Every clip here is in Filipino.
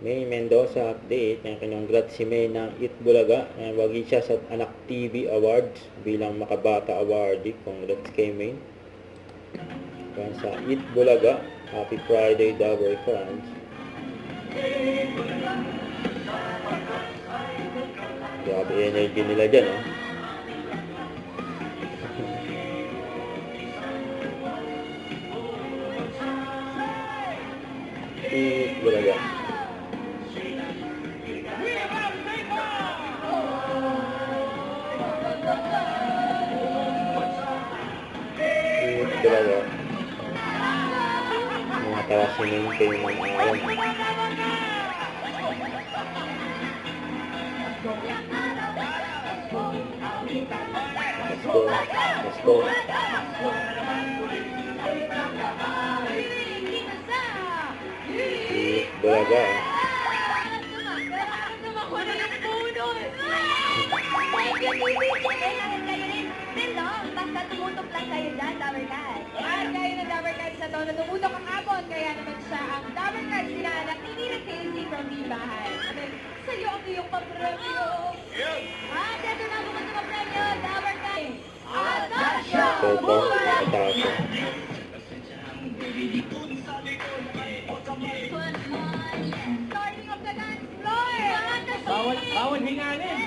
May Mendoza update. Kinongrats si May ng Eat Bulaga. Wagi siya sa Anak TV Awards bilang Makabata Awardee. Congrats kay May. Sa Eat Bulaga. Happy Friday, Dabber fans. Grabe energy nila dyan, oh. Eat Bulaga. Eat Bulaga. Mga tawa si Nintay ng alam. Let's go. Let's go. Eat Bulaga. Basta tumutok lang kayo dyan, Dabber Cats. At kayo na Dabber Cats na to, na tumutok ang hapon, kaya naman siya ang Dabber Cats sila na Tini Casey from Vivahay. Sa'yo ang iyong papremyo. At ito na bukas na papremyo, Dabber Cats. Atasha! Ito, Atasha. Starting of the dance floor. Bawal hinganin.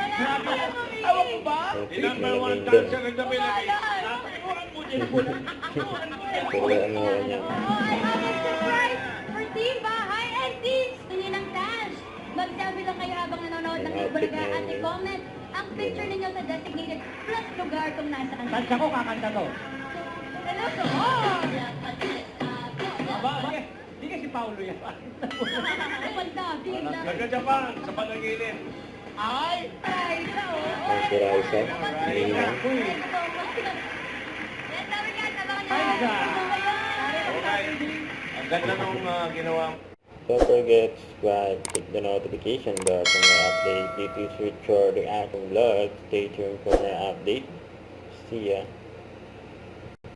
Awan mo ba? Okay, Number one malamig dancer dun. ng gabi na naturuan mo din po. Pero ano niya. Oh, I have a surprise for Team Bahay and Team Nilang Dash. Mag-selfie lang kayo habang nanonood ng Yung outfit Bulaga na at yun. i-comment ang picture ninyo sa designated plus lugar kung nasaan. Tansya ko kakanta to. Hello to all! Aba, di kasi Paulo yan. Ganda, team na. Nagka-Japan sa Panaginip. Ay! Ay, ito, oh. Ang si Raisa. Nahihina. Yes, sabi nga, tabangan Ay, niyo. God. Okay. Ang ganda nung ginawa. Don't forget to subscribe, click the notification bell for more updates. This is Richard, the Acting Vlog. Stay tuned for more updates. See ya.